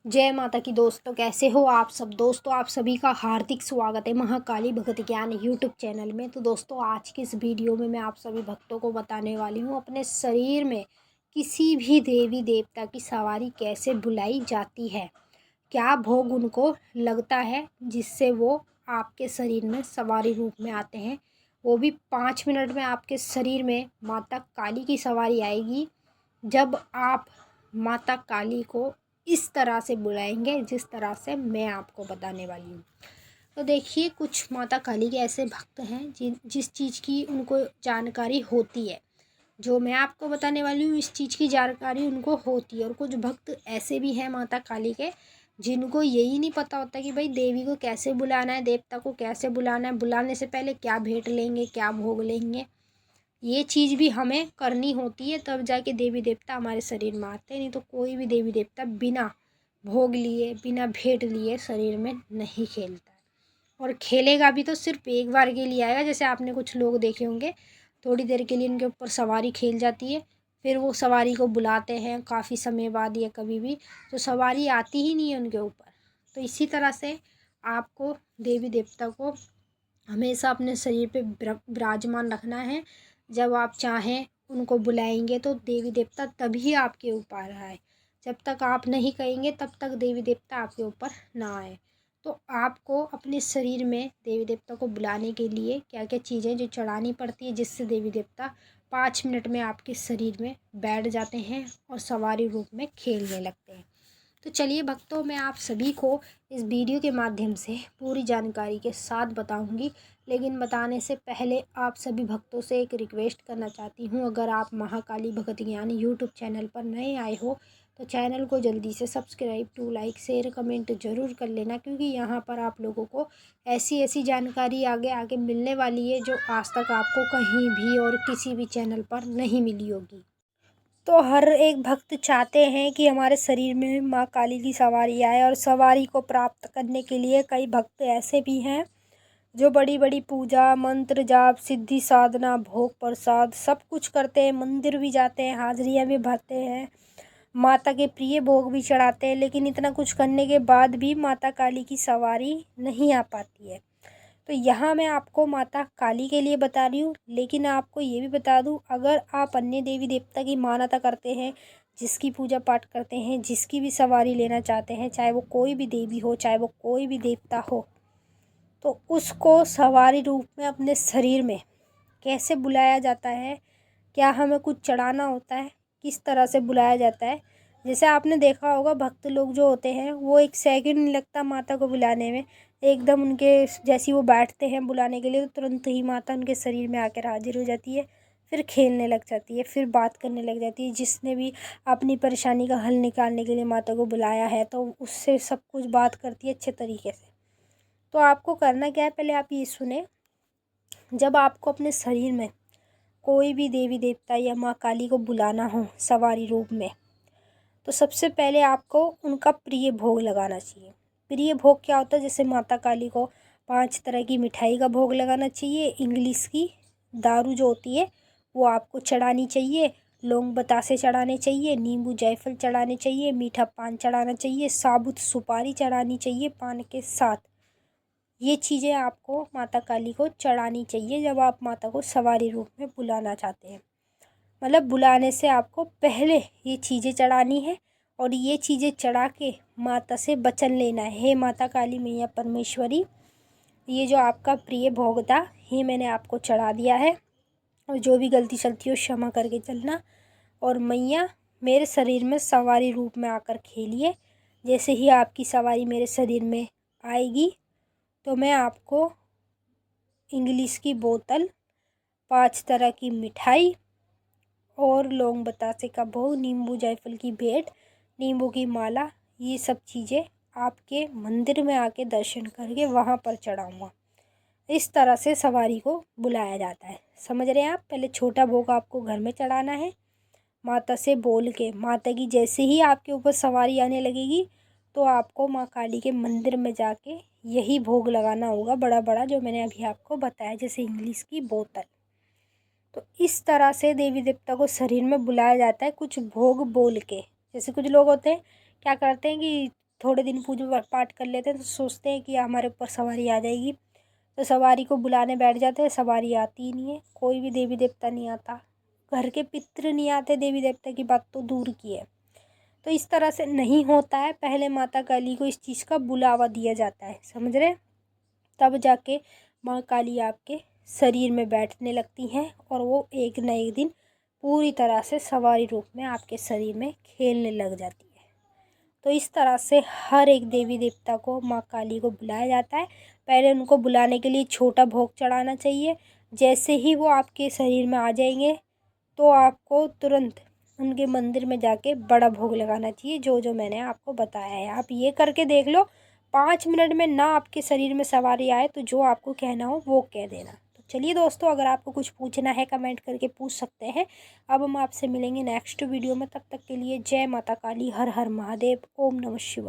जय माता की दोस्तों, कैसे हो आप सब। दोस्तों, आप सभी का हार्दिक स्वागत है महाकाली भगत ज्ञान यूट्यूब चैनल में। तो दोस्तों, आज की इस वीडियो में मैं आप सभी भक्तों को बताने वाली हूँ अपने शरीर में किसी भी देवी देवता की सवारी कैसे बुलाई जाती है, क्या भोग उनको लगता है जिससे वो आपके शरीर में सवारी रूप में आते हैं। वो भी 5 मिनट में आपके शरीर में माता काली की सवारी आएगी जब आप माता काली को इस तरह से बुलाएंगे जिस तरह से मैं आपको बताने वाली हूँ। तो देखिए, कुछ माता काली के ऐसे भक्त हैं जिस चीज़ की उनको जानकारी होती है, जो मैं आपको बताने वाली हूँ इस चीज़ की जानकारी उनको होती है। और कुछ भक्त ऐसे भी हैं माता काली के जिनको यही नहीं पता होता कि भाई देवी को कैसे बुलाना है, देवता को कैसे बुलाना है, बुलाने से पहले क्या भेंट लेंगे, क्या भोग लेंगे। ये चीज़ भी हमें करनी होती है, तब जाके देवी देवता हमारे शरीर में आते हैं। नहीं तो कोई भी देवी देवता बिना भोग लिए, बिना भेंट लिए शरीर में नहीं खेलता है। और खेलेगा भी तो सिर्फ एक बार के लिए आएगा। जैसे आपने कुछ लोग देखे होंगे, थोड़ी देर के लिए उनके ऊपर सवारी खेल जाती है, फिर वो सवारी को बुलाते हैं काफ़ी समय बाद या कभी भी, तो सवारी आती ही नहीं है उनके ऊपर। तो इसी तरह से आपको देवी देवता को हमेशा अपने शरीर पे विराजमान रखना है। जब आप चाहें उनको बुलाएंगे तो देवी देवता तभी आपके ऊपर आए। जब तक आप नहीं कहेंगे तब तक देवी देवता आपके ऊपर ना आए। तो आपको अपने शरीर में देवी देवता को बुलाने के लिए क्या क्या चीज़ें जो चढ़ानी पड़ती है, जिससे देवी देवता 5 मिनट में आपके शरीर में बैठ जाते हैं और सवारी रूप में खेलने लगते हैं। तो चलिए भक्तों, मैं आप सभी को इस वीडियो के माध्यम से पूरी जानकारी के साथ बताऊंगी। लेकिन बताने से पहले आप सभी भक्तों से एक रिक्वेस्ट करना चाहती हूँ, अगर आप महाकाली भगत ज्ञान यूट्यूब चैनल पर नए आए हो तो चैनल को जल्दी से subscribe to like share comment ज़रूर कर लेना, क्योंकि यहाँ पर आप लोगों को ऐसी ऐसी जानकारी आगे आगे मिलने वाली है जो आज तक आपको कहीं भी और किसी भी चैनल पर नहीं मिली होगी। तो हर एक भक्त चाहते हैं कि हमारे शरीर में माँ काली की सवारी आए, और सवारी को प्राप्त करने के लिए कई भक्त ऐसे भी हैं जो बड़ी बड़ी पूजा मंत्र जाप सिद्धि साधना भोग प्रसाद सब कुछ करते हैं, मंदिर भी जाते हैं, हाजिरियाँ भी भरते हैं, माता के प्रिय भोग भी चढ़ाते हैं। लेकिन इतना कुछ करने के बाद भी माता काली की सवारी नहीं आ पाती है। तो यहाँ मैं आपको माता काली के लिए बता रही हूँ, लेकिन आपको ये भी बता दूँ, अगर आप अन्य देवी देवता की मान्यता करते हैं, जिसकी पूजा पाठ करते हैं, जिसकी भी सवारी लेना चाहते हैं, चाहे वो कोई भी देवी हो, चाहे वो कोई भी देवता हो, तो उसको सवारी रूप में अपने शरीर में कैसे बुलाया जाता है, क्या हमें कुछ चढ़ाना होता है, किस तरह से बुलाया जाता है। जैसे आपने देखा होगा, भक्त लोग जो होते हैं वो एक सेकंड नहीं लगता माता को बुलाने में, एकदम उनके जैसी वो बैठते हैं बुलाने के लिए तो तुरंत ही माता उनके शरीर में आकर हाजिर हो जाती है, फिर खेलने लग जाती है, फिर बात करने लग जाती है। जिसने भी अपनी परेशानी का हल निकालने के लिए माता को बुलाया है तो उससे सब कुछ बात करती है अच्छे तरीके से। तो आपको करना क्या है, पहले आप ये सुने। जब आपको अपने शरीर में कोई भी देवी देवता या माँ काली को बुलाना हो सवारी रूप में, तो सबसे पहले आपको उनका प्रिय भोग लगाना चाहिए। प्रिय भोग क्या होता है, जैसे माता काली को 5 तरह की मिठाई का भोग लगाना चाहिए, इंग्लिश की दारू जो होती है वो आपको चढ़ानी चाहिए, लौंग बतासे चढ़ाने चाहिए, नींबू जायफल चढ़ाने चाहिए, मीठा पान चढ़ाना चाहिए, साबुत सुपारी चढ़ानी चाहिए पान के साथ। ये चीज़ें आपको माता काली को चढ़ानी चाहिए जब आप माता को सवारी रूप में बुलाना चाहते हैं। मतलब बुलाने से आपको पहले ये चीज़ें चढ़ानी है, और ये चीज़ें चढ़ा के माता से वचन लेना है, हे माता काली मैया परमेश्वरी, ये जो आपका प्रिय भोग था ये मैंने आपको चढ़ा दिया है, और जो भी गलती सलती हो क्षमा करके चलना। और मैया मेरे शरीर में सवारी रूप में आकर खेलिए। जैसे ही आपकी सवारी मेरे शरीर में आएगी तो मैं आपको इंग्लिश की बोतल, 5 तरह की मिठाई और लौंग बतासे का भोग, नींबू जायफल की भेंट, नींबू की माला, ये सब चीज़ें आपके मंदिर में आके दर्शन करके वहाँ पर चढ़ाऊँगा। इस तरह से सवारी को बुलाया जाता है, समझ रहे हैं आप। पहले छोटा भोग आपको घर में चढ़ाना है, माता से बोल के, माता की जैसे ही आपके ऊपर सवारी आने लगेगी तो आपको माँ काली के मंदिर में जाके यही भोग लगाना होगा, बड़ा बड़ा जो मैंने अभी आपको बताया, जैसे इंग्लिश की बोतल। तो इस तरह से देवी देवता को शरीर में बुलाया जाता है, कुछ भोग बोल के। जैसे कुछ लोग होते हैं क्या करते हैं कि थोड़े दिन पूजा पाठ कर लेते हैं तो सोचते हैं कि हमारे ऊपर सवारी आ जाएगी, तो सवारी को बुलाने बैठ जाते हैं। सवारी आती ही नहीं है, कोई भी देवी देवता नहीं आता, घर के पितृ नहीं आते, देवी देवता की बात तो दूर की है। तो इस तरह से नहीं होता है। पहले माता काली को इस चीज़ का बुलावा दिया जाता है, समझ रहे, तब जाके माँ काली आपके शरीर में बैठने लगती हैं और वो एक न एक दिन पूरी तरह से सवारी रूप में आपके शरीर में खेलने लग जाती है। तो इस तरह से हर एक देवी देवता को, माँ काली को बुलाया जाता है। पहले उनको बुलाने के लिए छोटा भोग चढ़ाना चाहिए। जैसे ही वो आपके शरीर में आ जाएंगे तो आपको तुरंत उनके मंदिर में जाके बड़ा भोग लगाना चाहिए, जो जो मैंने आपको बताया है। आप ये करके देख लो, 5 मिनट में ना आपके शरीर में सवारी आए तो जो आपको कहना हो वो कह देना। तो चलिए दोस्तों, अगर आपको कुछ पूछना है कमेंट करके पूछ सकते हैं। अब हम आपसे मिलेंगे नेक्स्ट वीडियो में, तब तक के लिए जय माता काली, हर हर महादेव, ओम नमः शिवाय।